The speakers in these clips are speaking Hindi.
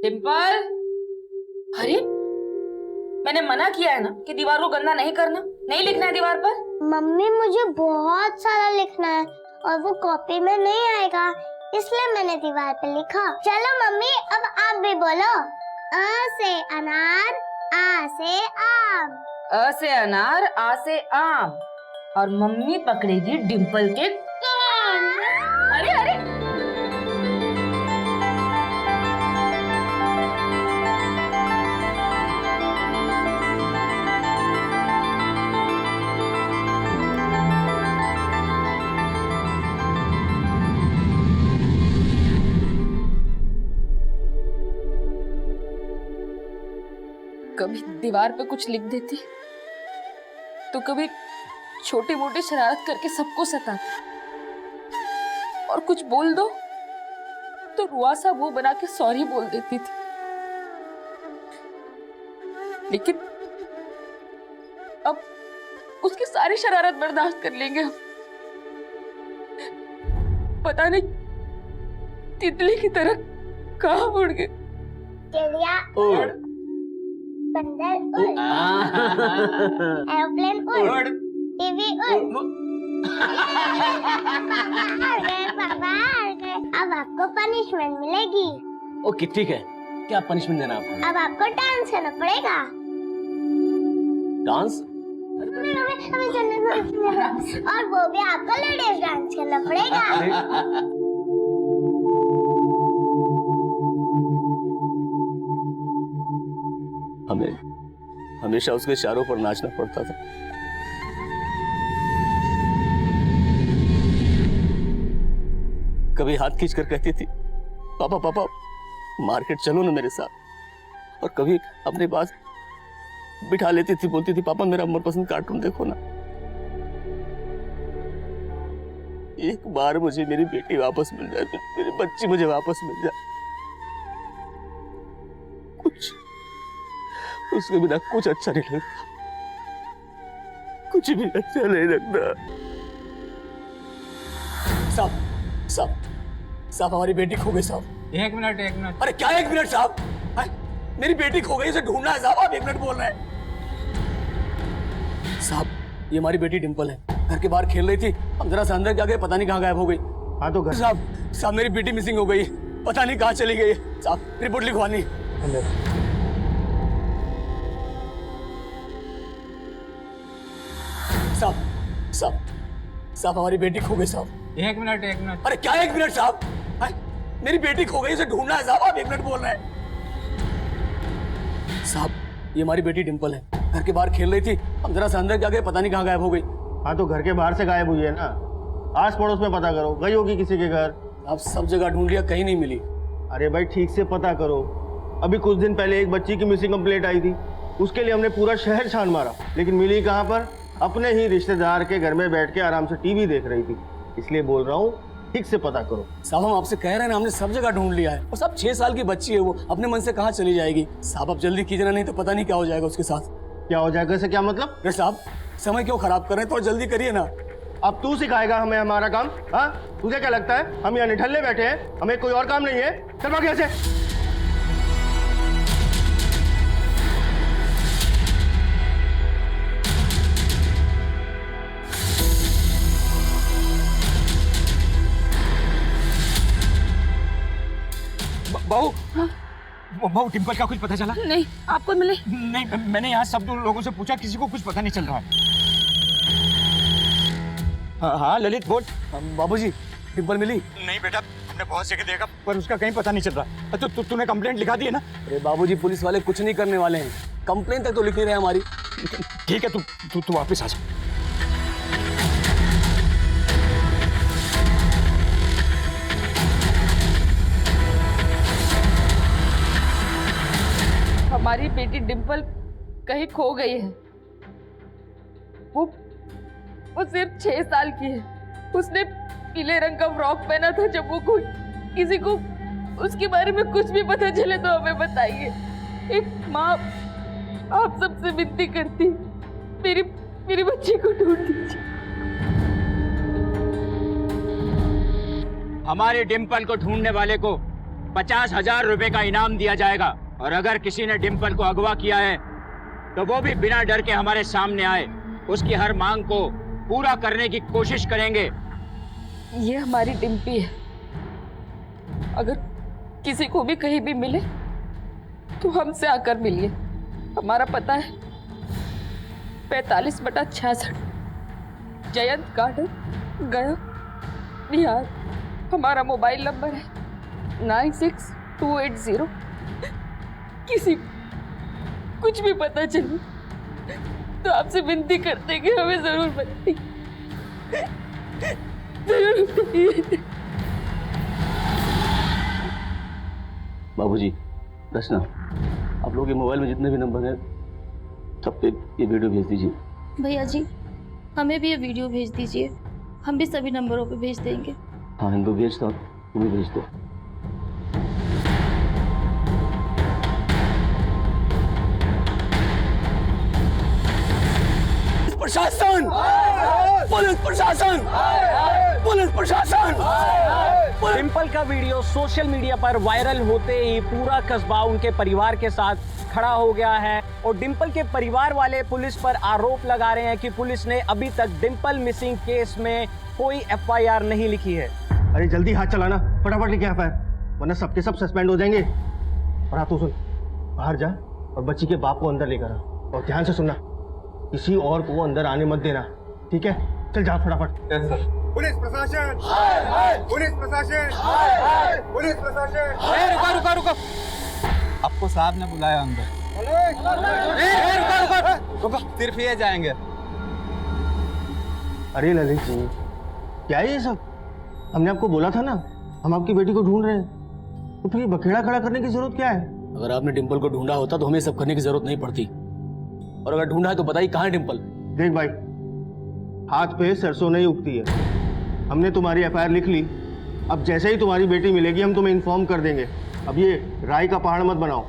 डिम्पल, अरे मैंने मना किया है ना कि दीवार को गंदा नहीं करना, नहीं लिखना है दीवार पर। मम्मी मुझे बहुत सारा लिखना है और वो कॉपी में नहीं आएगा, इसलिए मैंने दीवार पे लिखा। चलो मम्मी अब आप भी बोलो। अ से अनार, आ से आम। अ से अनार, आ से आम। और मम्मी पकड़ेगी डिम्पल के कान। अरे अरे कभी दीवार पे कुछ लिख देती तो कभी छोटी मोटी शरारत करके सबको सताती, और कुछ बोल दो तो रुआसा मुंह बना के सॉरी बोल देती थी। लेकिन अब उसकी सारी शरारत बर्दाश्त कर लेंगे हम। पता नहीं तितली की तरह कहाँ उड़ गए। चिड़िया उड़, बंदर उड़, एरोप्लेन उड़, टीवी उड़। आ गए पापा, आ गए। अब आपको पनिशमेंट मिलेगी। ओके ठीक है, क्या पनिशमेंट देना आपको? अब आपको डांस करना पड़ेगा। डांस? हमें करना और वो भी आपको लेडीज डांस करना पड़ेगा। हमें हमेशा उसके इशारों पर नाचना पड़ता था। कभी हाथ खींच कर कहती थी पापा पापा मार्केट चलो ना मेरे साथ, और कभी अपने पास बिठा लेती थी, बोलती थी पापा मेरा मनपसंद कार्टून देखो ना। एक बार मुझे मेरी बेटी वापस मिल जाए, मेरी बच्ची मुझे वापस मिल जाए। कुछ उसके बिना कुछ अच्छा नहीं लगता, कुछ भी अच्छा नहीं लगता। साहब साहब साहब हमारी बेटी खो गई साहब। एक मिनट। अरे क्या 1 मिनट साहब? मेरी बेटी खो गई, उसे ढूंढना है साहब। आप 1 मिनट बोल रहे हैं साहब? ये हमारी बेटी डिंपल है, घर के बाहर खेल रही थी, हम जरा सा अंदर क्या गए, पता नहीं कहाँ गायब हो गई। हाँ तो घर साहब मेरी बेटी मिसिंग हो गई, पता नहीं कहाँ चली गई। साहब रिपोर्ट लिखवानी। साहब साहब साहब हमारी बेटी खो गई साहब। एक मिनट। अरे क्या 1 मिनट साहब? मेरी बेटी खो गई, उसे ढूंढना है साहब। आप 1 मिनट बोल रहे हैं साहब? ये हमारी बेटी डिंपल है, घर के बाहर खेल रही थी, हम जरा सा अंदर क्या गए, पता नहीं कहाँ गायब हो गई। हाँ तो घर के बाहर से गायब हुई है ना, आस पड़ोस में पता करो, गई होगी किसी के घर। आप सब जगह ढूंढ लिया, कहीं नहीं मिली। अरे भाई ठीक से पता करो, अभी कुछ दिन पहले एक बच्ची की मिसिंग कंप्लेंट आई थी, उसके लिए हमने पूरा शहर छान मारा, लेकिन मिली कहाँ पर? अपने ही रिश्तेदार के घर में बैठ के आराम से टीवी देख रही थी। इसलिए बोल रहा हूँ ठीक से पता करो। साहब हम आपसे कह रहे हैं ना, हमने सब जगह ढूंढ लिया है, और सब 6 साल की बच्ची है, वो अपने मन से कहाँ चली जाएगी। साहब आप जल्दी कीजिए ना, नहीं तो पता नहीं क्या हो जाएगा उसके साथ। क्या हो जाएगा से क्या मतलब? अरे साहब समय क्यों खराब कर रहे हैं, थोड़ा जल्दी करिए ना। अब तू सिखाएगा हमें हमारा काम? हाँ तुझे क्या लगता है हम यहाँ निठल्ले बैठे हैं, हमें कोई और काम नहीं है? चल भाग यहाँ से। बहू, बहू डिंपल का कुछ पता चला? नहीं, आपको मिले? नहीं, मैंने यहाँ सब लोगों से पूछा, किसी को कुछ पता नहीं चल रहा है। हाँ ललित बोल। बाबूजी डिंपल मिली? नहीं बेटा, हमने बहुत जगह देखा पर उसका कहीं पता नहीं चल रहा। तो तूने कंप्लेंट लिखा दी है ना? अरे बाबूजी पुलिस वाले कुछ नहीं करने वाले हैं, कंप्लेन तक तो लिख नहीं रहे हमारी। ठीक है, तू वापस आ जा। हमारी बेटी डिम्पल कहीं खो गई है। वो सिर्फ 6 साल की है। उसने पीले रंग का फ्रॉक पहना था। जब वो कोई किसी को उसके बारे में कुछ भी पता चले तो हमें बताइए। एक माँ आप सबसे विनती करती, मेरी बच्ची को ढूंढ दीजिए। हमारे डिंपल को ढूंढने वाले को 50,000 रुपए का इनाम दिया जाएगा। और अगर किसी ने डिंपल को अगवा किया है तो वो भी बिना डर के हमारे सामने आए, उसकी हर मांग को पूरा करने की कोशिश करेंगे। ये हमारी डिम्पी है, अगर किसी को भी कहीं भी मिले तो हमसे आकर मिलिए। हमारा पता है 45/66 जयंत गार्डन, गया, बिहार। हमारा मोबाइल नंबर है 96-280। किसी कुछ भी पता चले तो आपसे विनती करते हैं कि हमें जरूर बताइए, जरूर बताइए। बाबूजी, रचना, आप लोगों के मोबाइल में जितने भी नंबर हैं सब पे ये वीडियो भेज दीजिए। भैया जी, हमें भी ये वीडियो भेज दीजिए, हम भी सभी नंबरों पे भेज देंगे। हाँ, इनको भेजता हूँ, तुम भी भेज दो। प्रशासन, पुलिस प्रशासन, पुलिस प्रशासन। डिंपल का वीडियो सोशल मीडिया पर वायरल होते ही पूरा कस्बा उनके परिवार के साथ खड़ा हो गया है और डिंपल के परिवार वाले पुलिस पर आरोप लगा रहे हैं कि पुलिस ने अभी तक डिंपल मिसिंग केस में कोई FIR नहीं लिखी है। अरे जल्दी हाथ चलाना, फटाफट लेके यहाँ पर, वरना सबके सब सस्पेंड हो जाएंगे। और हाँ, तू सुन, बाहर जा और बच्ची के बाप को अंदर लेकर आ, और ध्यान से सुनना, किसी और को अंदर आने मत देना, ठीक है? चल जा फटाफट। पुलिस प्रशासन, पुलिस प्रशासन, पुलिस प्रशासन। रुको रुको रुको, आपको साहब ने बुलाया अंदर। रुको, सिर्फ ये जाएंगे। अरे ललित जी, क्या है ये सब? हमने आपको बोला था ना, हम आपकी बेटी को ढूंढ रहे हैं, तो फिर ये बखेड़ा खड़ा करने की जरूरत क्या है? अगर आपने डिंपल को ढूंढा होता तो हमें सब करने की जरूरत नहीं पड़ती, और अगर ढूंढा है तो बताइए कहाँ है डिंपल? देख भाई, हाथ पे सरसों नहीं उगती है। हमने तुम्हारी FIR लिख ली, अब जैसे ही तुम्हारी बेटी मिलेगी हम तुम्हें इन्फॉर्म कर देंगे। अब ये राय का पहाड़ मत बनाओ।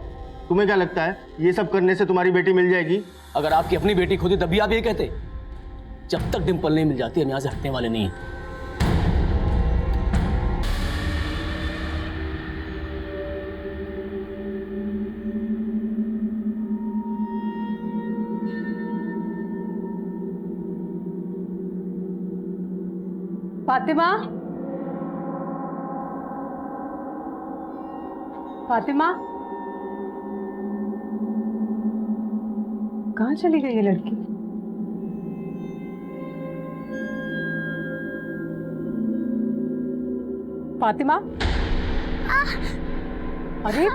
तुम्हें क्या लगता है ये सब करने से तुम्हारी बेटी मिल जाएगी? अगर आपकी अपनी बेटी खुदी तभी आप ये कहते। जब तक डिंपल नहीं मिल जाती हम यहाँ से हटने वाले नहीं हैं। फातिमा, फातिमा, कहाँ चली गई ये लड़की? फातिमा, अरे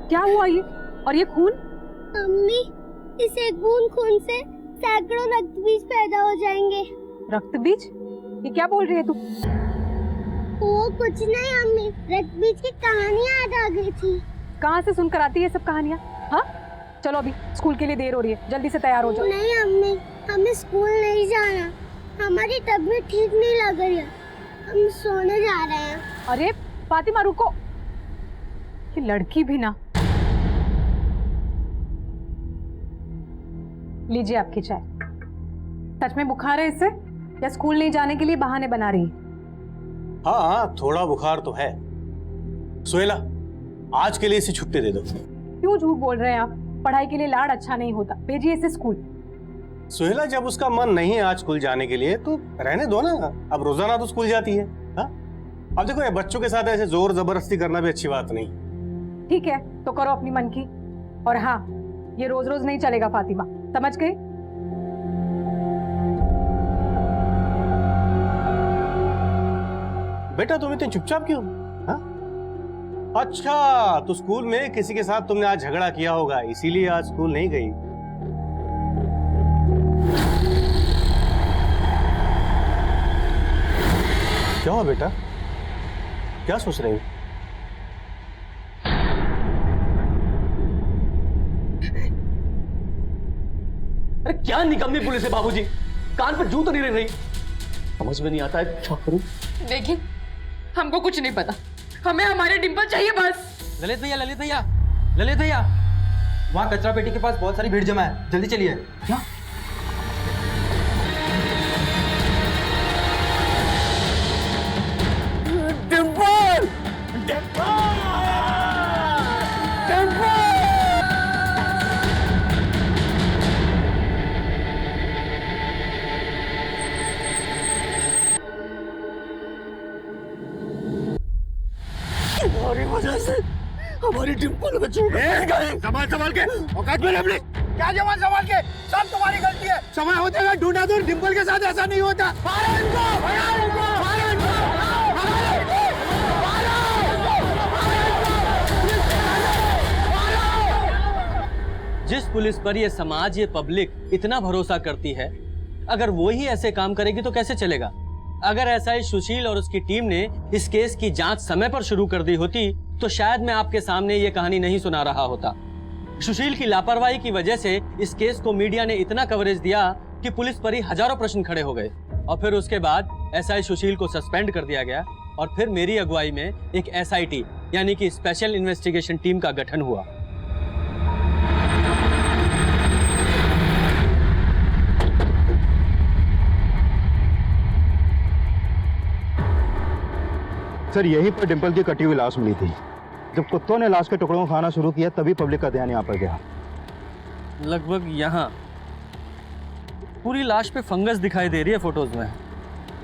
क्या हुआ ये? और ये खून? मम्मी, इस एक बूंद खून से सैकड़ों रक्त बीज पैदा हो जाएंगे। रक्त बीज? ये क्या बोल रही है तू? वो कुछ नहीं अम्मी, रक्त बीज की कहानियाँ याद आ गई थी। कहाँ से सुनकर आती है ये सब कहानियाँ? हाँ, चलो अभी स्कूल के लिए देर हो रही है, जल्दी से तैयार हो जाओ। नहीं अम्मी, हमें स्कूल नहीं जाना, हमारी तबीयत ठीक नहीं लग रही है, हम सोने जा रहे हैं। अरे फातिमा रुको, ये लड़की भी ना। लीजिए आपकी चाय। सच में बुखार है इससे या स्कूल नहीं जाने के लिए बहाने बना रही है? हाँ, थोड़ा बुखार तो है। सोहेला, आज के लिए इसे छुट्टी दे दो। क्यों झूठ बोल रहे हैं आप? पढ़ाई के लिए लाड अच्छा नहीं होता, भेजिए इसे स्कूल। सोहेला, जब उसका मन नहीं है आज स्कूल जाने के लिए तो रहने दो ना। अब रोजाना तो स्कूल जाती है। हाँ, अब देखो, ये बच्चों के साथ ऐसे जोर जबरदस्ती करना भी अच्छी बात नहीं। ठीक है, तो करो अपनी मन की। और हाँ, ये रोज रोज नहीं चलेगा फातिमा, समझ गई? बेटा, तुम इतने चुपचाप क्यों? हाँ? अच्छा, तो स्कूल में किसी के साथ तुमने आज झगड़ा किया होगा, इसीलिए आज स्कूल नहीं गई। क्या हुआ बेटा? क्या सोच रही हो? अरे क्या निकम्मी पुलिस है बाबूजी, कान पर जू तो नहीं रह रही। समझ में नहीं आता है क्या करूं। देखिए, हमको कुछ नहीं पता, हमें हमारे डिंपल चाहिए बस। ललित भैया, ललित भैया, ललित भैया, वहाँ कचरा पेटी के पास बहुत सारी भीड़ जमा है, जल्दी चलिए। क्या? डिंपल! तुम्हारी वजह से हमारी डिंपल बची गई। संभाल संभाल के औकात में अपने। क्या जवान संभाल के, सब तुम्हारी गलती है। समय होते हुए ढूंढा दूर, डिंपल के साथ ऐसा नहीं होता। मारो इनको, मारो इनको, मारो इनको, मारो इनको, जिस पुलिस पर ये समाज, ये पब्लिक इतना भरोसा करती है, अगर वो ही ऐसे काम करेगी तो कैसे चलेगा? अगर एसआई सुशील और उसकी टीम ने इस केस की जांच समय पर शुरू कर दी होती तो शायद मैं आपके सामने ये कहानी नहीं सुना रहा होता। सुशील की लापरवाही की वजह से इस केस को मीडिया ने इतना कवरेज दिया कि पुलिस पर ही हजारों प्रश्न खड़े हो गए और फिर उसके बाद एसआई सुशील को सस्पेंड कर दिया गया और फिर मेरी अगुवाई में एक एसआईटी यानी कि स्पेशल इन्वेस्टिगेशन टीम का गठन हुआ। सर, यहीं पर डिंपल की कटी हुई लाश मिली थी। जब कुत्तों ने लाश के टुकड़ों को खाना शुरू किया तभी पब्लिक का ध्यान यहाँ पर गया। लगभग यहाँ पूरी लाश पे फंगस दिखाई दे रही है फोटोज में।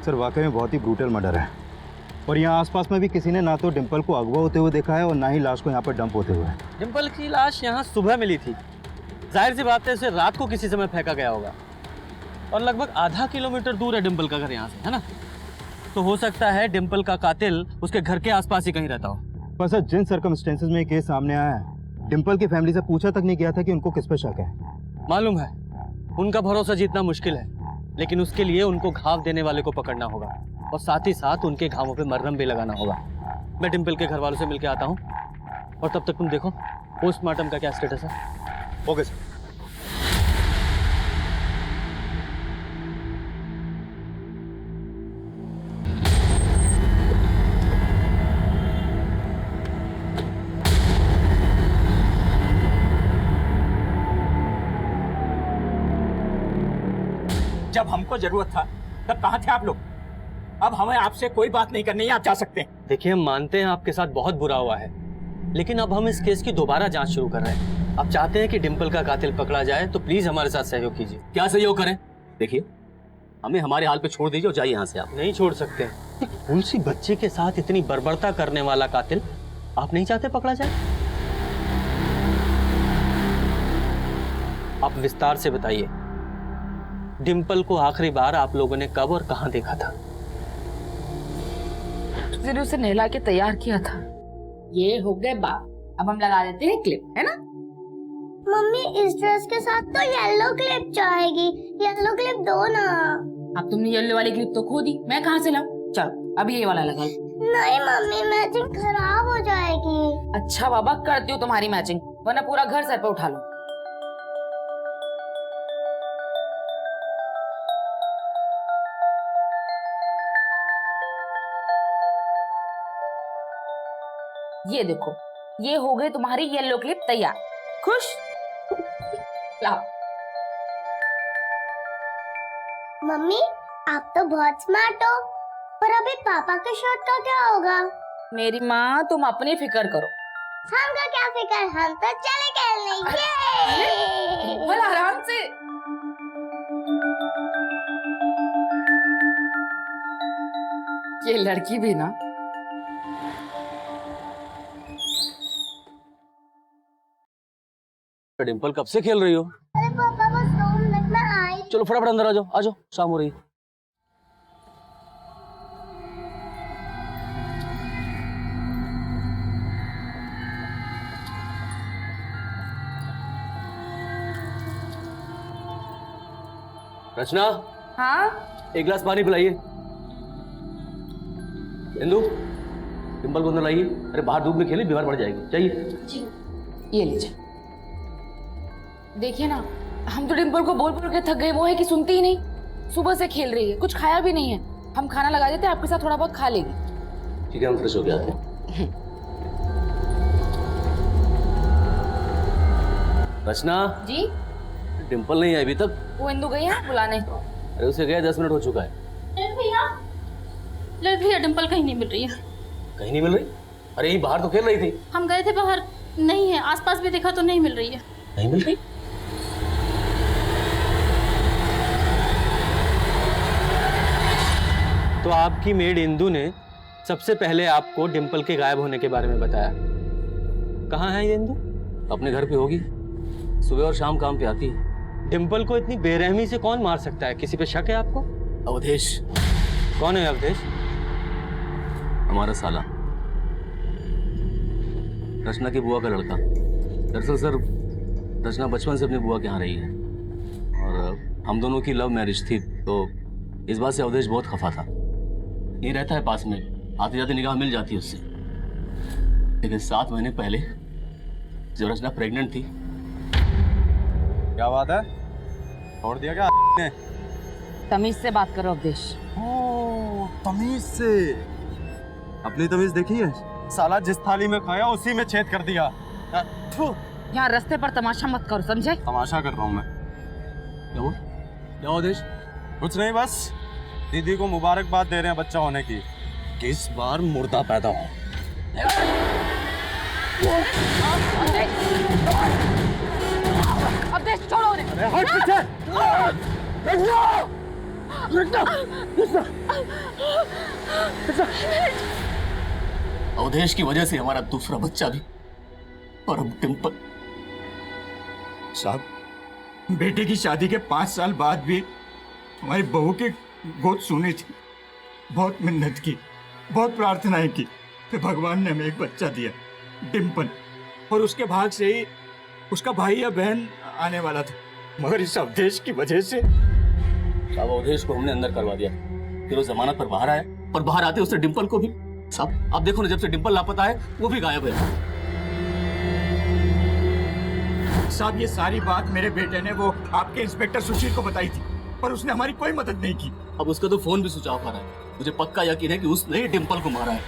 सर, वाकई में बहुत ही ब्रूटल मर्डर है और यहाँ आसपास में भी किसी ने ना तो डिंपल को अगवा होते हुए देखा है और ना ही लाश को यहाँ पर डंप होते हुए। डिंपल की लाश यहाँ सुबह मिली थी, जाहिर सी बात है उसे रात को किसी समय फेंका गया होगा और लगभग आधा किलोमीटर दूर है डिंपल का घर यहाँ से, है ना? तो हो सकता है डिंपल का कातिल उसके घर के आसपास ही कहीं रहता हो। पर सर, जिन सर्कमस्टेंसेस में ये केस सामने आया है, डिंपल की फैमिली से पूछा तक नहीं किया था कि उनको किस पे शक है। मालूम है उनका भरोसा जीतना मुश्किल है, लेकिन उसके लिए उनको घाव देने वाले को पकड़ना होगा और साथ ही साथ उनके घावों पे मरहम भी लगाना होगा। मैं डिंपल के घर वालों से मिलकर आता हूँ और तब तक तुम देखो पोस्टमार्टम का क्या स्टेटस है। Okay sir. जब हमको जरूरत था तब कहाँ थे आप लोग? अब हमें आपसे कोई बात नहीं करनी है, आप जा सकते हैं। देखिए, हम मानते हैं आपके साथ बहुत बुरा हुआ है, लेकिन अब हम इस केस की दोबारा जांच शुरू कर रहे हैं। आप चाहते हैं कि डिंपल का कातिल पकड़ा जाए तो प्लीज हमारे साथ सहयोग कीजिए। क्या सहयोग करें? देखिए, हमें हमारे हाल पे छोड़ दीजिए और जाइए यहाँ से। आप नहीं छोड़ सकते। उनसी बच्चे के साथ इतनी बर्बरता करने वाला कातिल आप नहीं चाहते पकड़ा जाए? आप विस्तार से बताइए, डिंपल को आखिरी बार आप लोगों ने कब और कहां देखा था? उसने उसे नहला के तैयार किया था। ये हो गए बात, अब हम लगा देते हैं क्लिप, है ना? मम्मी, इस ड्रेस के साथ तो येलो क्लिप चाहेगी। येलो क्लिप दो ना। अब तुमने येलो वाली क्लिप तो खो दी, मैं कहाँ से लाऊं? चलो अब ये वाला लगा। नहीं मम्मी, मैचिंग खराब हो जाएगी। अच्छा बाबा, करती हूँ तुम्हारी मैचिंग, वरना पूरा घर सर पे उठा लो। ये देखो, ये हो गई तुम्हारी येलो क्लिप तैयार। खुश? लाओ। मम्मी, आप तो बहुत स्मार्ट हो, पर अभी पापा के शर्ट का क्या होगा? मेरी माँ, तुम अपनी फिक्र करो। हमका क्या फिक्र, हम तो चले खेलने। ये बोल आराम से। ये लड़की भी ना। डिंपल कब से खेल रही हो? अरे पापा, बस 2 मिनट में आई। चलो फटाफट अंदर आ जाओ, आ जाओ, शाम हो रही है। रचना, हाँ, एक गिलास पानी पिलाइए। इंदु, डिंपल को अंदर लाइए। अरे बाहर धूप में खेली, बीमार पड़ जाएगी। चाहिए? ये लीजिए। देखिए ना, हम तो डिंपल को बोल बोल के थक गए, वो है कि सुनती ही नहीं। सुबह से खेल रही है, कुछ खाया भी नहीं है। हम खाना लगा देते, आपके साथ थोड़ा बहुत खा लेगी। ठीक है, हम फ्रेश हो के आते हैं। रचना जी? डिंपल नहीं आई अभी तक? वो इंदु गई है बुलाने। अरे उसे गया 10 मिनट हो चुका है। ललित भैया, डिंपल कहीं नहीं मिल रही है। कहीं नहीं मिल रही? अरे यही बाहर तो खेल रही थी। हम गए थे बाहर, नहीं है। आसपास भी देखा तो नहीं मिल रही है। नहीं मिल रही? तो आपकी मेड इंदु ने सबसे पहले आपको डिम्पल के गायब होने के बारे में बताया। कहाँ है ये इंदु? अपने घर पे होगी, सुबह और शाम काम पे आती है। डिम्पल को इतनी बेरहमी से कौन मार सकता है? किसी पे शक है आपको? अवधेश। कौन है अवधेश? हमारा साला, रचना की बुआ का लड़का। दरअसल सर, रचना बचपन से अपनी बुआ के यहाँ रही है और हम दोनों की लव मैरिज थी, तो इस बात से अवधेश बहुत खफा था। ये रहता है पास में, आते जाते निगाह मिल जाती है उससे। लेकिन 7 महीने पहले जब रचना प्रेग्नेंट थी। क्या बात है? छोड़ दिया क्या ने? तमीज से बात करो अवधेश। ओह, तमीज से। अपनी तमीज देखी है? साला जिस थाली में खाया उसी में छेद कर दिया। यहाँ रास्ते पर तमाशा मत करो, समझे? तमाशा कर रहा हूँ मैं। क्या हुआ? क्या अवधेश? कुछ नहीं, बस दीदी को मुबारकबाद दे रहे हैं बच्चा होने की। इस बार मुर्दा पैदा हो। अवधेश छोड़ो उन्हें। अरे हट पीछे। अवधेश की वजह से हमारा दूसरा बच्चा भी, और अब डिम्पल। साहब, बेटे की शादी के 5 साल बाद भी हमारी बहू की गोद सुनी थी। बहुत मिन्नत की, बहुत प्रार्थनाएं की, फिर भगवान ने हमें एक बच्चा दिया, डिम्पल। और उसके भाग से ही उसका भाई या बहन आने वाला था, मगर इस अवधेश की वजह से। साहब, अवधेश को हमने अंदर करवा दिया, फिर वो जमानत पर बाहर आया, और बाहर आते उसने डिम्पल को भी। साहब, आप देखो ना, जब से डिम्पल लापता है वो भी गायब है। साहब, ये सारी बात मेरे बेटे ने वो आपके इंस्पेक्टर सुशील को बताई थी, पर उसने हमारी कोई मदद नहीं की। अब उसका तो फोन भी स्विच ऑफ आ रहा है। मुझे पक्का यकीन है कि उसने ही डिम्पल को मारा है,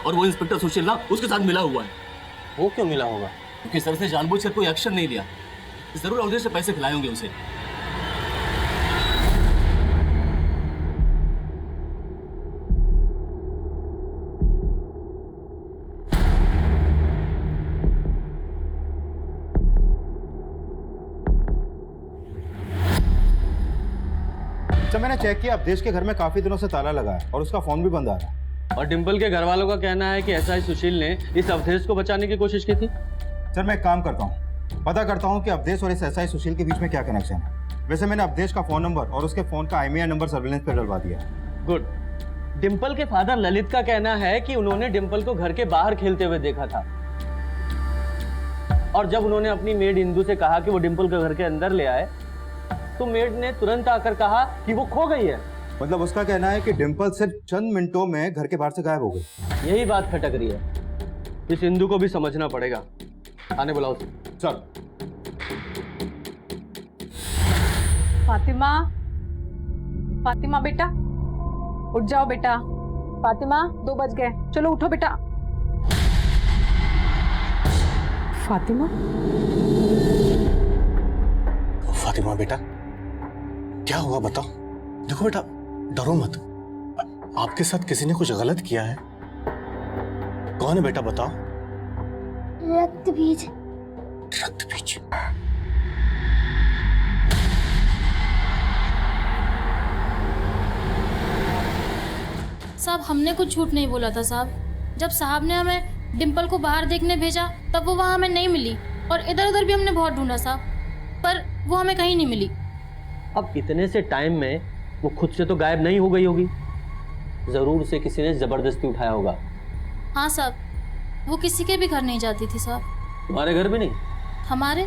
और वो इंस्पेक्टर सुशील ना उसके साथ मिला हुआ है। वो क्यों मिला होगा? क्योंकि सर ने जानबूझकर कोई एक्शन नहीं लिया। जरूर अवधेश से पैसे खिलाए होंगे उसे। जब मैंने चेक किया, अवधेश के घर में काफी दिनों से ताला लगा है और उसका फोन भी बंद आ रहा है। और डिम्पल के घर वालों का कहना है कि एसआई सुशील ने इस अवधेश को बचाने की कोशिश की थी। सर, मैं एक काम करता हूँ, पता करता हूँ कि अवधेश और इस एसआई सुशील के बीच में क्या कनेक्शन है। वैसे मैंने अवधेश का फोन नंबर और उसके फोन का IMEI नंबर सर्विलेंस पे डलवा दिया है। गुड। डिम्पल के फादर ललित का कहना है कि उन्होंने डिम्पल को घर के बाहर खेलते हुए देखा था, और जब उन्होंने अपनी मेड इंदु से कहा कि वो डिम्पल को घर के अंदर ले आए, तो मेड ने तुरंत आकर कहा कि वो खो गई है। मतलब उसका कहना है कि डिम्पल सिर्फ चंद मिनटों में घर के बाहर से गायब हो गई। यही बात खटक रही है। इस इंदु को भी समझना पड़ेगा। आने बुलाओ सर। फातिमा, फातिमा बेटा, उठ जाओ बेटा। फातिमा, 2 बज गए, चलो उठो बेटा। फातिमा, फातिमा बेटा, क्या हुआ बताओ? देखो बेटा, डरो मत। आपके साथ किसी ने कुछ गलत किया है? कौन है बेटा, बताओ। रक्त बीज। रक्त बीज? साहब, हमने कुछ झूठ नहीं बोला था साहब। जब साहब ने हमें डिम्पल को बाहर देखने भेजा तब वो वहाँ हमें नहीं मिली, और इधर उधर भी हमने बहुत ढूंढा साहब, पर वो हमें कहीं नहीं मिली। अब इतने से टाइम में वो खुद से तो गायब नहीं हो गई होगी, जरूर उसे किसी ने जबरदस्ती उठाया होगा। हाँ साहब, वो किसी के भी घर नहीं जाती थी साहब। तुम्हारे घर भी नहीं? हमारे?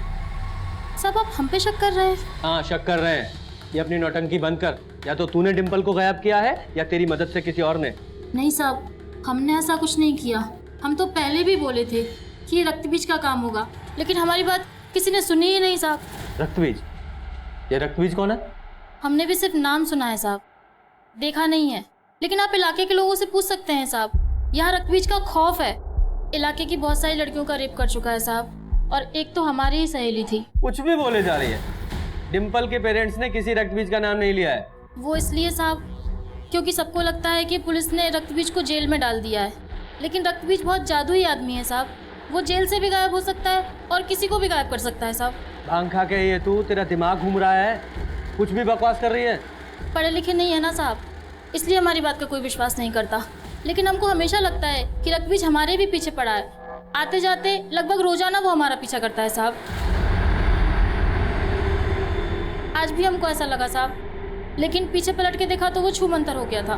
साहब, आप हम पे शक कर रहे हैं? हाँ, शक कर रहे हैं। ये अपनी नौटंकी बंद कर। या तो तूने डिम्पल को गायब किया है या तेरी मदद से किसी और ने। नहीं साहब, हमने ऐसा कुछ नहीं किया। हम तो पहले भी बोले थे कि ये रक्त बीज का काम होगा, लेकिन हमारी बात किसी ने सुनी ही नहीं साहब। रक्तबीज? ये रक्तबीज कौन है? हमने भी सिर्फ नाम सुना है साहब, देखा नहीं है। लेकिन आप इलाके के लोगों से पूछ सकते हैं साहब। यहाँ रक्तबीज का खौफ है। इलाके की बहुत सारी लड़कियों का रेप कर चुका है साहब, और एक तो हमारी ही सहेली थी। कुछ भी बोले जा रही है। डिम्पल के पेरेंट्स ने किसी रक्तबीज का नाम नहीं लिया है। वो इसलिए साहब क्योंकि सबको लगता है कि पुलिस ने रक्तबीज को जेल में डाल दिया है, लेकिन रक्तबीज बहुत जादुई आदमी है साहब। वो जेल से भी गायब हो सकता है और किसी को भी गायब कर सकता है साहब। भांग खा के ये तू, तेरा दिमाग घूम रहा है, कुछ भी बकवास कर रही है। पढ़े लिखे नहीं है ना साहब, इसलिए हमारी बात का कोई विश्वास नहीं करता। लेकिन हमको हमेशा लगता है कि रक्तबीज हमारे भी पीछे पड़ा है। आते जाते लगभग रोजाना वो हमारा पीछा करता है साहब। आज भी हमको ऐसा लगा साहब, लेकिन पीछे पलट के देखा तो वो छूमंतर हो गया था।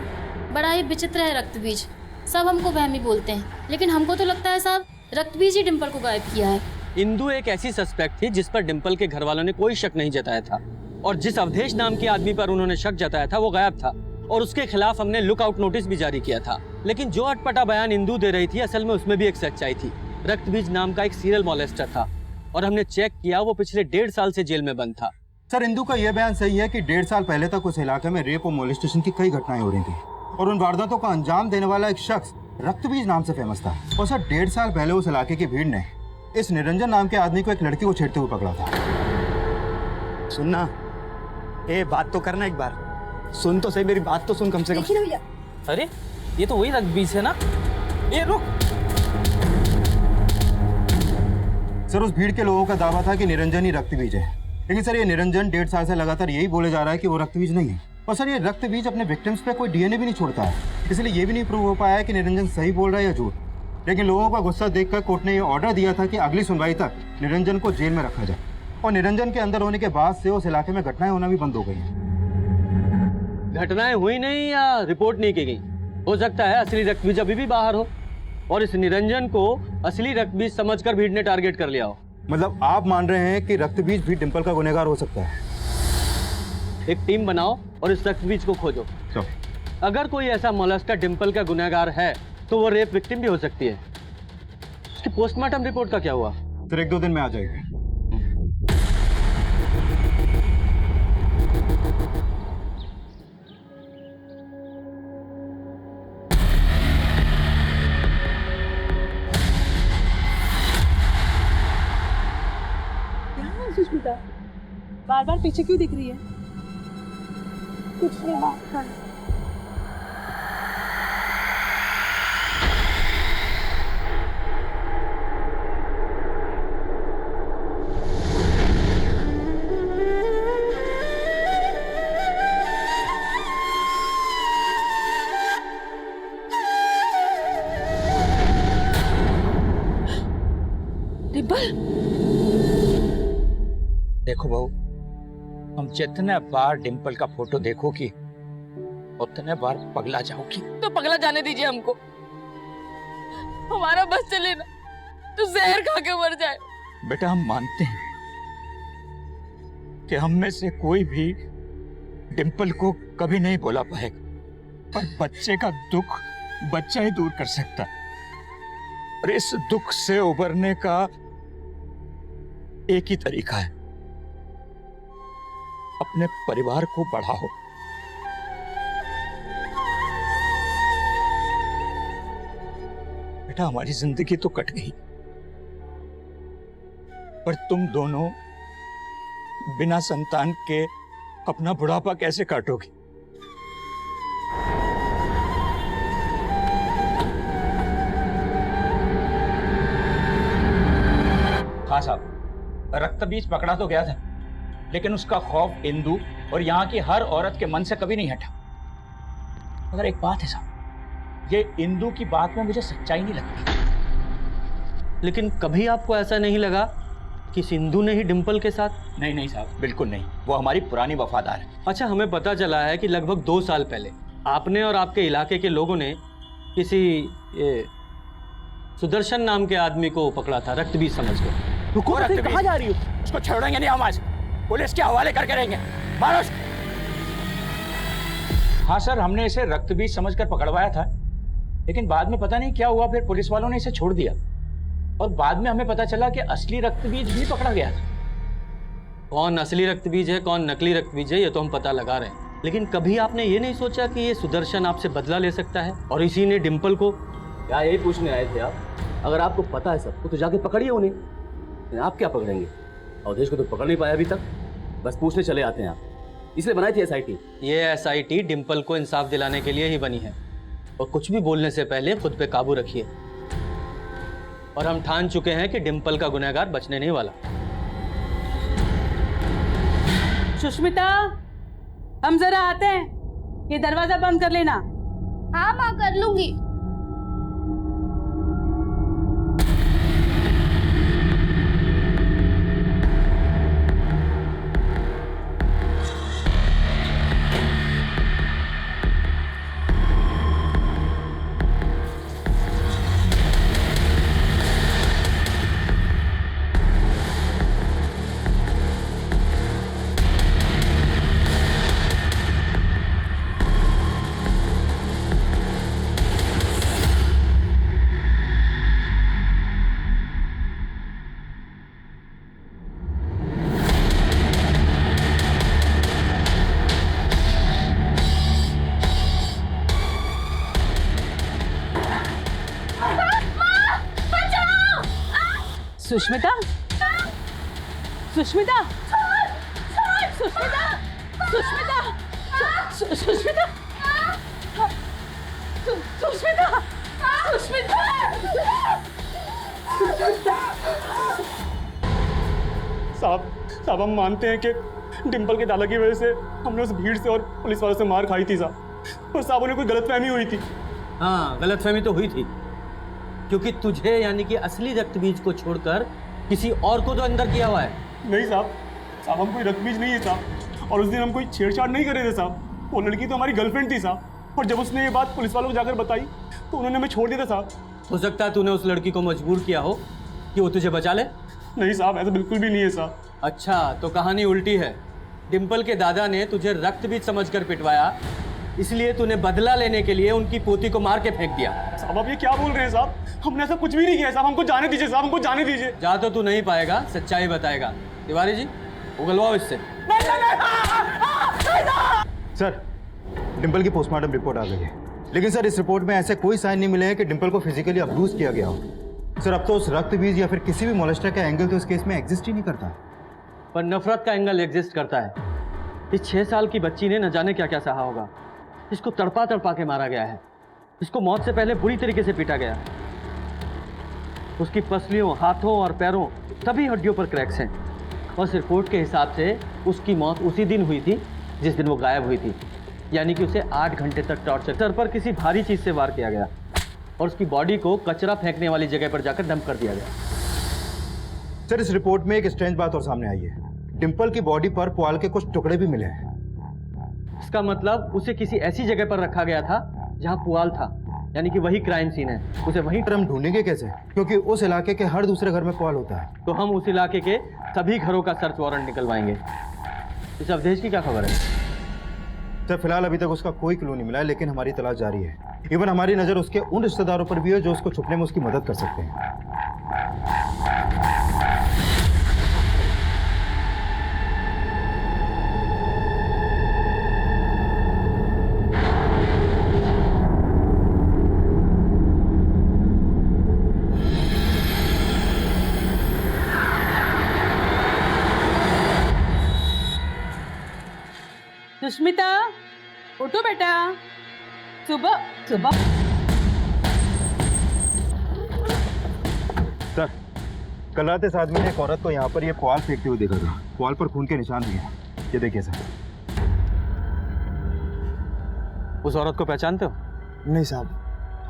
बड़ा ही विचित्र है रक्तबीज। सब हमको वहमी बोलते हैं, लेकिन हमको तो लगता है साहब रक्तबीज ही डिम्पल को गायब किया है। इंदु एक ऐसी सस्पेक्ट थी जिस पर डिम्पल के घर वालों ने कोई शक नहीं जताया था, और जिस अवधेश नाम के आदमी पर उन्होंने शक जताया था वो गायब था, और उसके खिलाफ हमने लुकआउट नोटिस भी जारी किया था। लेकिन जो अटपटा बयान इंदु दे रही थी, असल में उसमें भी एक सच्चाई थी। रक्तबीज नाम का एक सीरियल मॉलेस्टर था, और हमने चेक किया वो पिछले 1.5 साल से जेल में बंद था। सर, इंदु का यह बयान सही है कि 1.5 साल पहले तक उस इलाके में रेप और मोलेस्टेशन की कई घटनाएं हो रही थी, और उन वारदातों का अंजाम देने वाला एक शख्स रक्तबीज नाम से फेमस था। और सर, 1.5 साल पहले उस इलाके की भीड़ ने इस निरंजन नाम के आदमी को एक लड़की को छेड़ते हुए पकड़ा था। सुनना, ए बात तो करना, एक बार सुन तो सही, मेरी बात तो सुन कम से कम। अरे ये तो वही रक्तबीज है ना? ये रुक। सर, उस भीड़ के लोगों का दावा था कि निरंजन ही रक्तबीज है, लेकिन सर ये निरंजन 1.5 साल से लगातार यही बोले जा रहा है कि वो रक्तबीज नहीं है। और सर, ये रक्तबीज अपने विक्टिम्स पे कोई डीएनए भी नहीं छोड़ता है, इसलिए ये भी नहीं प्रूव हो पाया है कि निरंजन सही बोल रहा है या झूठ। लेकिन लोगों का गुस्सा देखकर कोर्ट ने ये ऑर्डर दिया था कि अगली सुनवाई तक निरंजन को जेल में रखा जाए, और निरंजन के अंदर होने के बाद से उस इलाके में घटनाएं होना भी बंद हो गई हैं। घटनाएं हुई नहीं या रिपोर्ट नहीं की गई, हो सकता है असली रक्तबीज अभी भी बाहर हो, और इस निरंजन को असली रक्तबीज समझकर भीड़ ने टारगेट कर लिया हो। मतलब आप मान रहे हैं कि रक्तबीज भी डिम्पल का गुनहगार हो सकता है? एक टीम बनाओ और इस रक्तबीज को खोजो। अगर कोई ऐसा मोलेस्टर डिम्पल का गुनहगार है तो वो रेप विक्टिम भी हो सकती है। उसकी पोस्टमार्टम रिपोर्ट का क्या हुआ? सर, 1-2 दिन में आ जाएगी। सुष्मिता बार बार पीछे क्यों दिख रही है? कुछ नहीं बात कर। डिम्पल, देखो बहू, हम जितने बार डिम्पल का फोटो देखोगी उतने बार पगला जाओगी। तो पगला जाने दीजिए हमको, हमारा बस चले ना तो जहर खा के मर जाए। बेटा, हम मानते हैं कि हम में से कोई भी डिम्पल को कभी नहीं बोला पाएगा, पर बच्चे का दुख बच्चा ही दूर कर सकता है, और इस दुख से उबरने का एक ही तरीका है, अपने परिवार को बढ़ाओ। बेटा, हमारी जिंदगी तो कट गई, पर तुम दोनों बिना संतान के अपना बुढ़ापा कैसे काटोगे? हाँ साहब, रक्तबीज पकड़ा तो गया था, लेकिन उसका खौफ इंदु और यहाँ की हर औरत के मन से कभी नहीं हटा। मगर एक बात है साहब, ये इंदु की बात में मुझे सच्चाई नहीं लगती। लेकिन कभी आपको ऐसा नहीं लगा कि सिंधु ने ही डिम्पल के साथ? नहीं नहीं साहब, बिल्कुल नहीं, वो हमारी पुरानी वफादार है। अच्छा, हमें पता चला है कि लगभग 2 साल पहले आपने और आपके इलाके के लोगों ने किसी सुदर्शन नाम के आदमी को पकड़ा था रक्तबीज समझकर। कहाँ जा रही हो? उसको छोड़ेंगे नहीं हम, आज पुलिस के हवाले करके रहेंगे। मारो उसको। हाँ सर, हमने इसे रक्तबीज समझकर पकड़वाया था, लेकिन बाद में पता नहीं क्या हुआ, फिर पुलिस वालों ने इसे छोड़ दिया, और बाद में हमें पता चला कि असली रक्तबीज भी पकड़ा गया था। कौन असली रक्तबीज है कौन नकली रक्तबीज है ये तो हम पता लगा रहे हैं, लेकिन कभी आपने ये नहीं सोचा कि ये सुदर्शन आपसे बदला ले सकता है और इसी ने डिम्पल को? क्या यही पूछने आए थे आप? अगर आपको पता है सबको तो जाके पकड़िए उन्हें, आप क्या पकड़ेंगे? अवधेश को तो पकड़ नहीं पाया अभी तक, बस पूछने चले आते हैं आप। इसलिए बनाई थी एसआईटी। ये एसआईटी डिम्पल को इंसाफ दिलाने के लिए ही बनी है, और कुछ भी बोलने से पहले खुद पे काबू रखिए। और हम ठान चुके हैं कि डिम्पल का गुनहगार बचने नहीं वाला। सुष्मिता, हम जरा आते हैं, ये दरवाजा बंद कर लेना। हाँ माँ, कर लूंगी। सुष्मिता सुष्मिता सुष्मिता सुष्मिता सुष्मिता सुष्मिता सुष्मिता साहब हम मानते हैं कि डिंपल के दादा की वजह से हमने उस भीड़ से और पुलिस वालों से मार खाई थी साहब। और साहब उन्हें कोई गलतफहमी हुई थी। हाँ, गलतफहमी तो हुई थी, क्योंकि तुझे यानी कि असली रक्तबीज को छोड़कर किसी और को तो अंदर किया हुआ है। नहीं साहब हम कोई रक्तबीज नहीं है साहब। और उस दिन हम कोई छेड़छाड़ नहीं कर रहे थे साहब। वो लड़की तो हमारी गर्लफ्रेंड थी साहब। और जब उसने ये बात पुलिस वालों को जाकर बताई तो उन्होंने हमें छोड़ दिया था साहब। हो सकता है तूने उस लड़की को मजबूर किया हो कि वो तुझे बचा ले। नहीं साहब, ऐसा बिल्कुल भी नहीं है साहब। अच्छा, तो कहानी उल्टी है। डिंपल के दादा ने तुझे रक्तबीज समझकर पिटवाया, इसलिए तूने बदला लेने के लिए उनकी पोती को मार के फेंक दिया। साहब आप ये क्या बोल रहे हैं साहब? हमने ऐसा कुछ भी नहीं किया साहब। हमको जाने दीजिए साहब, हमको जाने दीजिए। जा तो तू नहीं पाएगा, सच्चाई बताएगा। तिवारी जी, उगलवाओ इससे। सर, डिंपल की पोस्टमार्टम रिपोर्ट आ गई है, लेकिन सर इस रिपोर्ट में ऐसे कोई साइन नहीं मिले हैं कि डिंपल को फिजिकली अब्यूज किया गया हो। सर अब तो उस रक्तबीज या फिर किसी भी मोलेस्टर का एंगल तो इस केस में एग्जिस्ट ही नहीं करता। पर नफरत का एंगल एग्जिस्ट करता है। इस 6 साल की बच्ची ने न जाने क्या क्या सहा होगा। इसको तड़पा तड़पा के मारा गया है। इसको मौत से पहले बुरी तरीके से पीटा गया। उसकी पसलियों, हाथों और पैरों सभी हड्डियों पर क्रैक्स हैं। और रिपोर्ट के हिसाब से उसकी मौत उसी दिन हुई थी जिस दिन वो गायब हुई थी, यानी कि उसे 8 घंटे तक टॉर्चर, सर पर किसी भारी चीज से वार किया गया और उसकी बॉडी को कचरा फेंकने वाली जगह पर जाकर डंप कर दिया गया। सर इस रिपोर्ट में एक स्ट्रेंज बात और सामने आई है। डिंपल की बॉडी पर पुआल के कुछ टुकड़े भी मिले हैं। इसका मतलब उसे किसी ऐसी जगह पर रखा गया था जहां पुआल था, यानी कि वही क्राइम सीन है। उसे वहीं पर हम ढूंढेंगे कैसे, क्योंकि उस इलाके के हर दूसरे घर में पुआल होता है। तो हम उस इलाके के सभी घरों का सर्च वारंट निकलवाएंगे। इस अवधेश की क्या खबर है? सर फिलहाल अभी तक उसका कोई क्लू नहीं मिला है, लेकिन हमारी तलाश जारी है। इवन हमारी नजर उसके उन रिश्तेदारों पर भी है जो उसको छुपने में उसकी मदद कर सकते हैं। सुष्मिता उठो बेटा, सुबह सुबह। सर कल रात इस आदमी ने एक औरत को यहाँ पर ये पुआल फेंकते हुए देखा था। पुआल पर खून के निशान भी हैं। ये देखिए सर। उस औरत को पहचानते हो? नहीं साहब,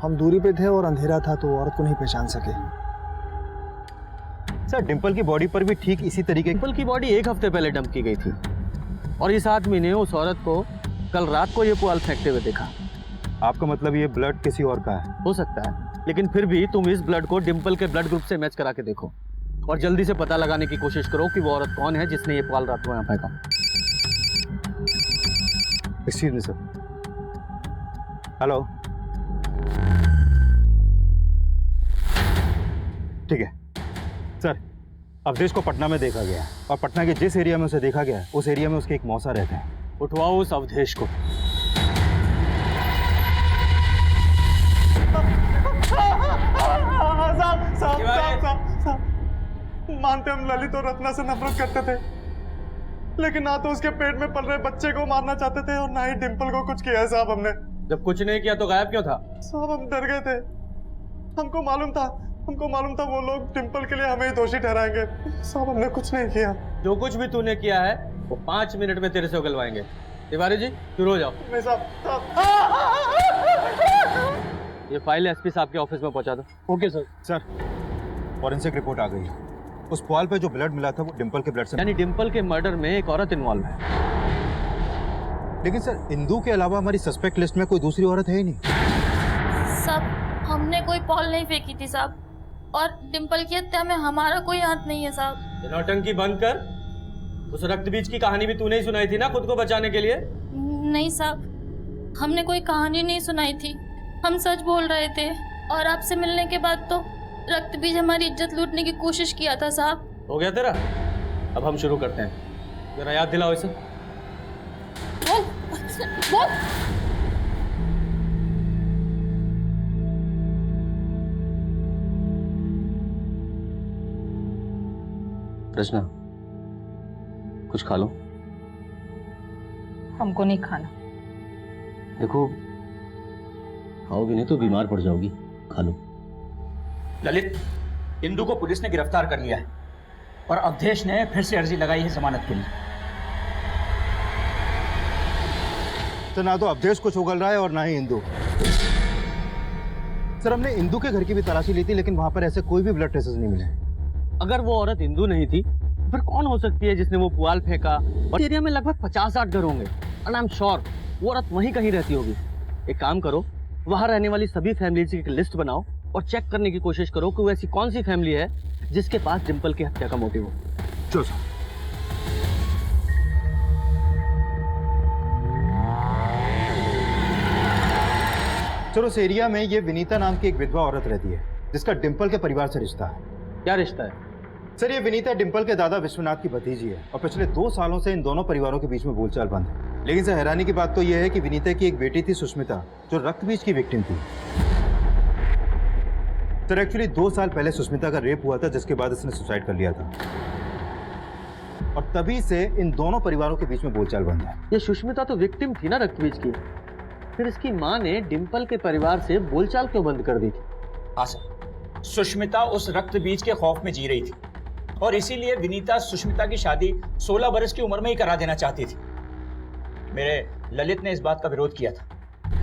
हम दूरी पे थे और अंधेरा था तो औरत को नहीं पहचान सके। सर डिंपल की बॉडी पर भी ठीक इसी तरीके। डिंपल की बॉडी 1 हफ्ते पहले डंप की गई थी और इस आदमी ने उस औरत को कल रात को ये पुआल फेंकते हुए देखा। आपका मतलब ये ब्लड किसी और का है? हो सकता है, लेकिन फिर भी तुम इस ब्लड को डिंपल के ब्लड ग्रुप से मैच करा के देखो और जल्दी से पता लगाने की कोशिश करो कि वो औरत कौन है जिसने ये पुआल रात को यहाँ फेंका। Excuse me sir. हेलो, ठीक है सर। अवधेश को पटना में देखा गया और पटना के जिस एरिया में उसे देखा गया उस एरिया में उसके एक मौसा रहते हैं। उठवाओ उस अवधेश को। मानते हम ललित और रत्ना से नफरत करते थे, लेकिन ना तो उसके पेट में पल रहे बच्चे को मारना चाहते थे और ना ही डिंपल को कुछ किया है साहब हमने। जब कुछ नहीं किया तो गायब क्यों था? साहब हम डर गए थे। हमको मालूम था वो लोग डिंपल के लिए हमें ही दोषी ठहराएंगे। साहब हमने कुछ नहीं किया। जो कुछ भी तूने किया है वो 5 मिनट में तेरे से उगलवाएंगे। तिवारी जी शुरू हो जाओ। नहीं साहब। ये फाइल एसपी साहब के ऑफिस में पहुंचा दो। Okay sir. Sir forensic report आ गई है। उस पुआल पे जो ब्लड मिला था वो डिंपल के ब्लड से, यानी डिंपल के मर्डर में एक औरत इन्वॉल्व है। लेकिन सर इंदू के अलावा हमारी सस्पेक्ट लिस्ट में कोई दूसरी औरत है ही नहीं। साहब हमने कोई पॉल नहीं फेंकी थी साहब, और डिंपल की हत्या में हमारा कोई हाथ नहीं है साहब। नौटंकी बंद कर। उस रक्तबीज की कहानी भी तूने ही सुनाई थी ना खुद को बचाने के लिए? नहीं साहब, हमने कोई कहानी नहीं सुनाई थी, हम सच बोल रहे थे। और आपसे मिलने के बाद तो रक्तबीज हमारी इज्जत लूटने की कोशिश किया था साहब। हो गया तेरा? अब हम शुरू करते हैं। जरा याद दिलाओ इसे। बोल। रचना, कुछ खा लो। हमको नहीं खाना। देखो, खाओगी नहीं तो बीमार पड़ जाओगी, खा लो। ललित, इंदु को पुलिस ने गिरफ्तार कर लिया है और अवधेश ने फिर से अर्जी लगाई है जमानत के लिए। तो ना तो अवधेश कुछ उगल रहा है और ना ही इंदु। सर, हमने इंदु के घर की भी तलाशी ली थी, लेकिन वहां पर ऐसे कोई भी ब्लड ट्रेसेस नहीं मिले। अगर वो औरत हिंदू नहीं थी तो फिर कौन हो सकती है जिसने वो पुआल फेंका? और एरिया में लगभग 50-60 घर होंगे और आई एम श्योर वो औरत वहीं कहीं रहती होगी। एक काम करो, वहां रहने वाली सभी फैमिलीज की एक लिस्ट बनाओ और चेक करने की कोशिश करो कि वो ऐसी कौन सी फैमिली है जिसके पास डिंपल की हत्या का मोटिव हो। चलो सर। चलो, उस एरिया में ये विनीता नाम की एक विधवा औरत रहती है जिसका डिंपल के परिवार से रिश्ता है। क्या रिश्ता है? सर, ये विनीता डिंपल के दादा विश्वनाथ की भतीजी है और पिछले 2 सालों से इन दोनों परिवारों के बीच में बोलचाल बंद है। लेकिन सर, हैरानी की बात तो यह है कि विनीता की एक बेटी थी सुष्मिता, जो रक्तबीज की विक्टिम थी। सर, एक्चुअली 2 साल पहले सुष्मिता का रेप हुआ था, जिसके बाद इसने सुसाइड कर लिया था और तभी से इन दोनों परिवारों के बीच में बोलचाल बंद है। ये सुष्मिता तो विक्टिम थी ना रक्तबीज की, फिर इसकी माँ ने डिंपल के परिवार से बोलचाल क्यों बंद कर दी थी? हाँ सर, सुष्मिता उस रक्त बीज के खौफ में जी रही थी और इसीलिए विनीता सुष्मिता की शादी 16 बरस की उम्र में ही करा देना चाहती थी। मेरे ललित ने इस बात का विरोध किया था।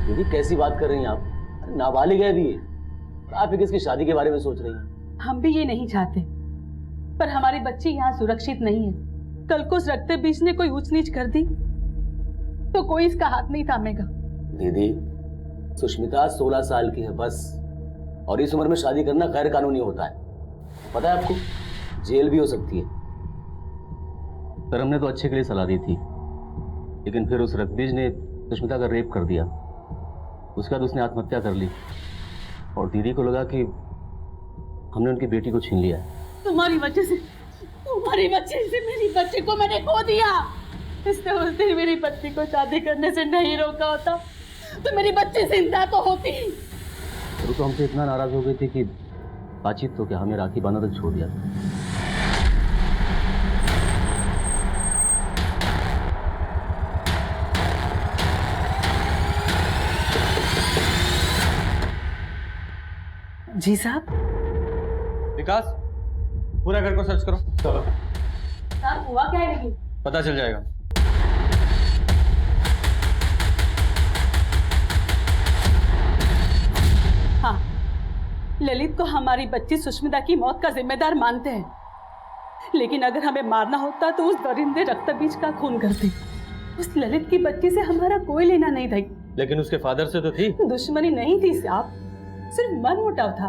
दीदी, कैसी बात कर रही हैं आप? नाबालिग है अभी, आप ही किसकी शादी के बारे में सोच रही हैं? हम भी ये नहीं चाहते, पर हमारी बच्ची यहाँ सुरक्षित नहीं है। कल को उस रक्त बीज ने कोई ऊंच नीच कर दी तो कोई इसका हाथ नहीं थामेगा। दीदी, सुष्मिता 16 साल की है बस, और इस उम्र में शादी करना गैर कानूनी होता है, पता है आपको? जेल भी हो सकती है। सर, हमने तो अच्छे के लिए सलाह दी थी, लेकिन फिर उस रक्तबीज ने सुष्मिता का रेप कर दिया। उसके बाद उसने आत्महत्या कर ली और दीदी को लगा कि हमने उनकी बेटी को छीन लिया है। तुम्हारी वजह से मेरी बच्ची को मैंने खो दिया। इसने उस दिन मेरी बच्ची को शादी करने से नहीं रोका होता तो मेरी बच्ची जिंदा तो होती। तो हमसे इतना नाराज हो गई थी कि बातचीत तो क्या, हमें राखी बांधना तक छोड़ दिया। जी साहब। विकास, पूरा घर को सर्च करो। चलो। साहब, हुआ क्या है? लेकिन पता चल जाएगा। हाँ, ललित को हमारी बच्ची सुष्मिता की मौत का जिम्मेदार मानते हैं, लेकिन अगर हमें मारना होता तो उस दरिंदे रक्तबीज का खून करते। उस ललित की बच्ची से हमारा कोई लेना नहीं था। लेकिन उसके फादर से तो थी। दुश्मनी नहीं थी साहब, सिर्फ मन मुटाव था,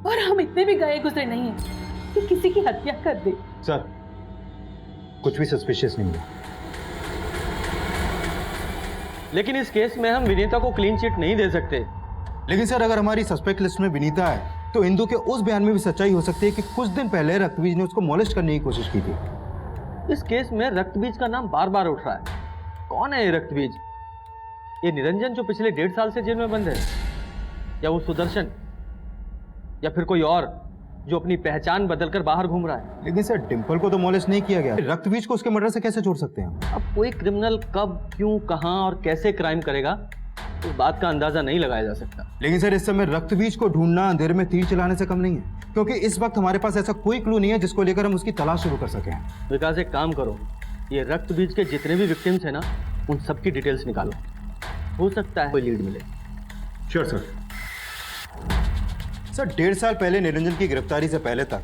और हम इतने भी गए गुजरे नहीं हैं कि किसी की हत्या कर दे। सर, कुछ भी सस्पिशियस नहीं है। लेकिन इस केस में हम विनीता को क्लीन चिट नहीं दे सकते। लेकिन सर, अगर हमारी सस्पेक्ट लिस्ट में विनीता है तो इंदु के उस बयान में भी सच्चाई हो सकती है कि कुछ दिन पहले रक्तबीज ने उसको मोलेस्ट करने की कोशिश की थी। इस केस में रक्तबीज का नाम बार बार उठ रहा है। कौन है ये रक्तबीज? ये निरंजन जो पिछले 1.5 साल से जेल में बंद है, या वो सुदर्शन, या फिर कोई और जो अपनी पहचान बदलकर बाहर घूम रहा है? लेकिन सर, डिंपल को तो मोलेस्ट नहीं किया गया, रक्तबीज को उसके मर्डर से कैसे जोड़ सकते हैं? अब कोई क्रिमिनल कब, क्यों, कहां और कैसे क्राइम करेगा, इस बात का अंदाजा नहीं लगाया जा सकता। लेकिन सर, इस समय रक्तबीज को ढूंढना अंधेरे में तीर चलाने से कम नहीं है, क्योंकि इस वक्त हमारे पास ऐसा कोई क्लू नहीं है जिसको लेकर हम उसकी तलाश शुरू कर सकें। विकास, एक काम करो, ये रक्तबीज के जितने भी विक्टिम्स हैं ना, उन सबकी डिटेल्स निकालो, हो सकता है कोई लीड मिले। Sure sir. सर, 1.5 साल पहले निरंजन की गिरफ्तारी से पहले तक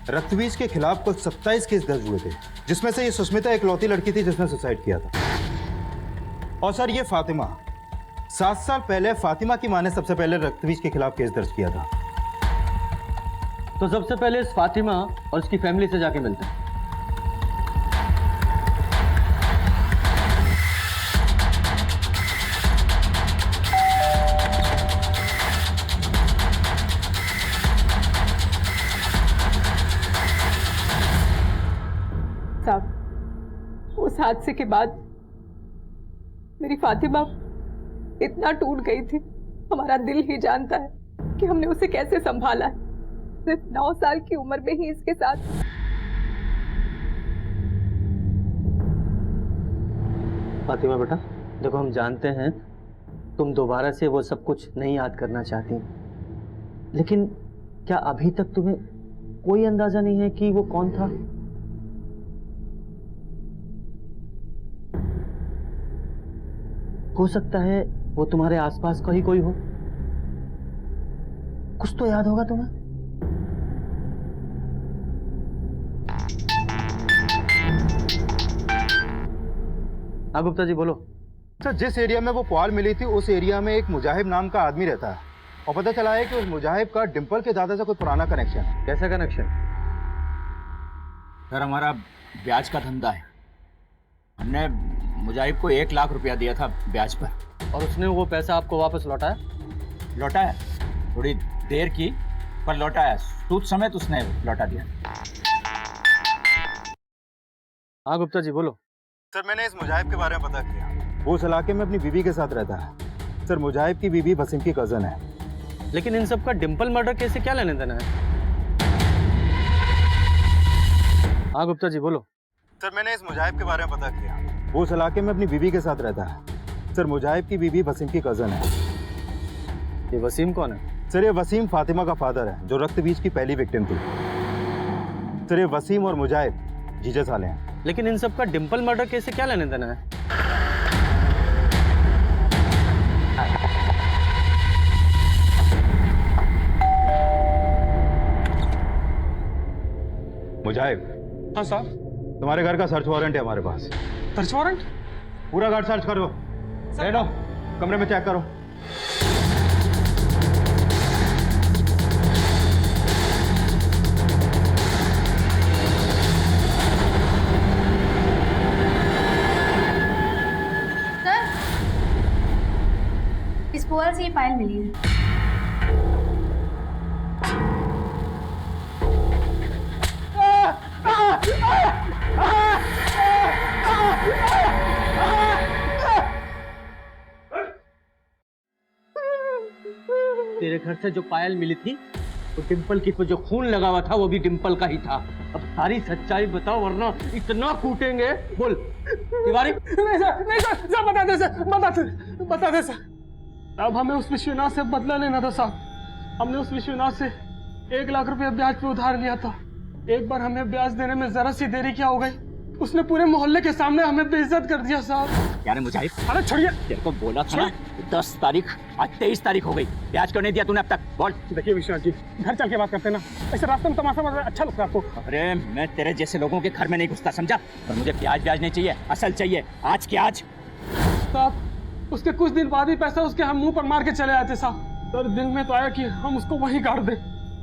रक्तबीज के खिलाफ कुल 27 केस दर्ज हुए थे, जिसमें से ये सुष्मिता एक लौती लड़की थी जिसने सुसाइड किया था। और सर, ये फातिमा, 7 साल पहले फातिमा की मां ने सबसे पहले रक्तबीज के खिलाफ केस दर्ज किया था। तो सबसे पहले इस फातिमा और उसकी फैमिली से जाके मिलते हैं। साहब, उस हादसे के बाद मेरी फातिमा इतना टूट गई थी, हमारा दिल ही जानता है कि हमने उसे कैसे संभाला है। सिर्फ 9 साल की उम्र में ही इसके साथ फातिमा बेटा, देखो हम जानते हैं तुम दोबारा से वो सब कुछ नहीं याद करना चाहती, लेकिन क्या अभी तक तुम्हें कोई अंदाजा नहीं है कि वो कौन था? हो सकता है वो तुम्हारे आसपास का ही कोई हो। कुछ तो याद होगा तुम्हें। हाँ गुप्ता जी बोलो। सर, जिस एरिया में वो पुआल मिली थी उस एरिया में एक मुजाहिब नाम का आदमी रहता है और पता चला है कि उस मुजाहिब का डिंपल के दादा से कोई पुराना कनेक्शन है। कैसा कनेक्शन? सर हमारा ब्याज का धंधा है। हमने मुजाहिब को 1 लाख रुपया दिया था ब्याज पर। और उसने वो पैसा आपको वापस लौटाया? लौटाया, थोड़ी देर की पर लौटाया, सूद समेत उसने लौटा दिया। हाँ गुप्ता जी बोलो। सर, मैंने इस मुजाहिब के बारे में पता किया। वो उस इलाके में अपनी बीवी के साथ रहता है। सर, मुजाहिब की बीवी वसीम की कजन है। लेकिन इन सब का डिंपल मर्डर केस से क्या लेने देना है? हाँ गुप्ता जी बोलो। सर, मैंने इस मुजाहिब के बारे में पता किया। वो उस इलाके में अपनी बीवी के साथ रहता है। सर, मुजाहिब की बीवी वसीम की कजन है। ये वसीम कौन है? सर, ये वसीम फातिमा का फादर है जो रक्त बीज की पहली विक्टिम थी। सर, ये वसीम और मुजाहिब जीजा साले हैं। लेकिन इन सब का डिंपल मर्डर केस से क्या लेने देना है? मुजाहिब। हाँ साहब। तुम्हारे घर का सर्च वारंट है हमारे पास। Search warrant? पूरा घर सर्च करो। ले लो, कमरे में चेक करो। इस पुआल से ये फाइल मिली है। तेरे घर से जो पायल मिली थी वो डिंपल की पे जो खून लगा हुआ था वो भी डिंपल का ही था। अब सारी सच्चाई बताओ वरना इतना कूटेंगे। बोल तिवारी। नहीं सर, बता दे सर। अब हमें उस विश्वनाथ से बदला लेना था साहब। हमने उस विश्वनाथ से 1 लाख रुपया ब्याज पे उधार लिया था। एक बार हमें ब्याज देने में जरा सी देरी क्या हो गई, उसने पूरे मोहल्ले के सामने हमें बेइज्जत कर दिया साहब। यार मुजाहिब, अरे छोड़िए। तेरे को बोला था ना 10 तारीख, आज 23 तारीख हो गई, ब्याज क्यों नहीं दिया तूने अब तक? बोल। देखिए विश्वनाथ जी, घर चल के बात करते ना, ऐसे रास्ते में तमाशा मारना अच्छा लगता है आपको? अरे मैं तेरे जैसे लोगों के घर में नहीं घुसता, समझा? पर मुझे ब्याज नहीं चाहिए, असल चाहिए, आज के आज। साहब, उसके कुछ दिन बाद ही पैसा उसके हम मुंह पर मार के चले आए थे साहब। सर, दिल में तो आया कि हम उसको वहीं गाड़ दें,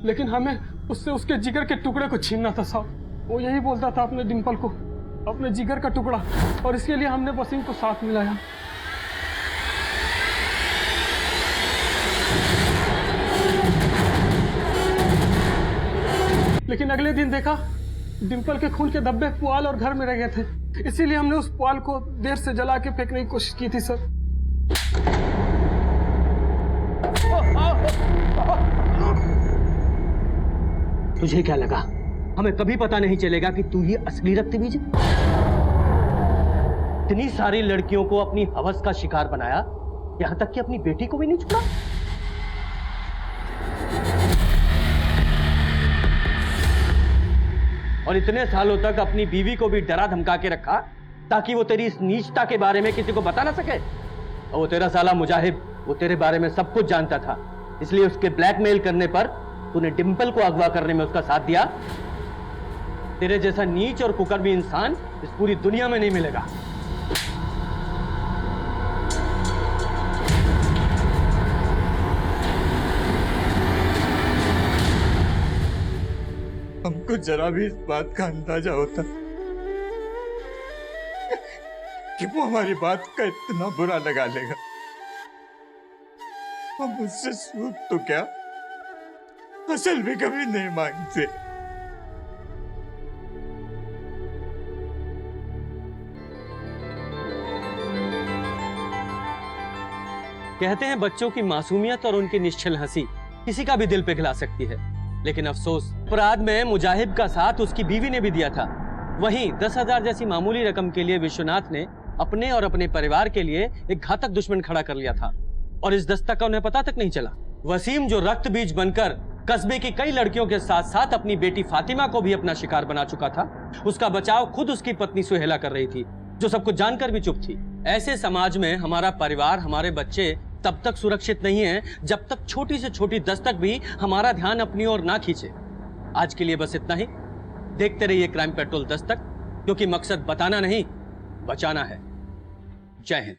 लेकिन हमें उससे उसके जिगर के टुकड़े को छीनना था साहब। वो यही बोलता था अपने डिंपल को, अपने जिगर का टुकड़ा, और इसके लिए हमने वसीम को साथ मिलाया। लेकिन अगले दिन देखा डिंपल के खून के धब्बे पुआल और घर में रह गए थे, इसीलिए हमने उस पुआल को देर से जला के फेंकने की कोशिश की थी सर। तुझे क्या लगा हमें कभी पता नहीं चलेगा कि तू ही असली रक्तबीज है? इतनी सारी लड़कियों को अपनी हवस का शिकार बनाया, यहां तक कि अपनी बेटी को भी नहीं छोड़ा। और इतने सालों तक अपनी बीवी को भी डरा धमका के रखा ताकि वो तेरी इस नीचता के बारे में किसी को बता ना सके। और वो तेरा साला मुजाहिब, वो तेरे बारे में सब कुछ जानता था, इसलिए उसके ब्लैकमेल करने पर तूने डिंपल को अगवा करने में उसका साथ दिया। तेरे जैसा नीच और कुकर्मी इंसान इस पूरी दुनिया में नहीं मिलेगा। हमको जरा भी इस बात का अंदाजा होता कि वो हमारी बात का इतना बुरा लगा लेगा। हम उससे सूद तो क्या, असल भी कभी नहीं मांगते। कहते हैं बच्चों की मासूमियत और उनकी निश्चल हंसी किसी का भी दिल पिघला सकती है, लेकिन अफसोस अपराध में मुजाहिब का साथ उसकी बीवी ने भी दिया था। वहीं 10,000 जैसी मामूली रकम के लिए विश्वनाथ ने अपने और अपने परिवार के लिए एक घातक दुश्मन खड़ा कर लिया था और इस दस्तक का उन्हें पता तक नहीं चला। वसीम जो रक्त बीज बनकर कस्बे की कई लड़कियों के साथ साथ अपनी बेटी फातिमा को भी अपना शिकार बना चुका था, उसका बचाव खुद उसकी पत्नी सुहेला कर रही थी, जो सब कुछ जानकर भी चुप थी। ऐसे समाज में हमारा परिवार, हमारे बच्चे तब तक सुरक्षित नहीं है जब तक छोटी से छोटी दस्तक भी हमारा ध्यान अपनी ओर ना खींचे। आज के लिए बस इतना ही। देखते रहिए क्राइम पेट्रोल दस्तक, क्योंकि मकसद बताना नहीं, बचाना है। जय हिंद।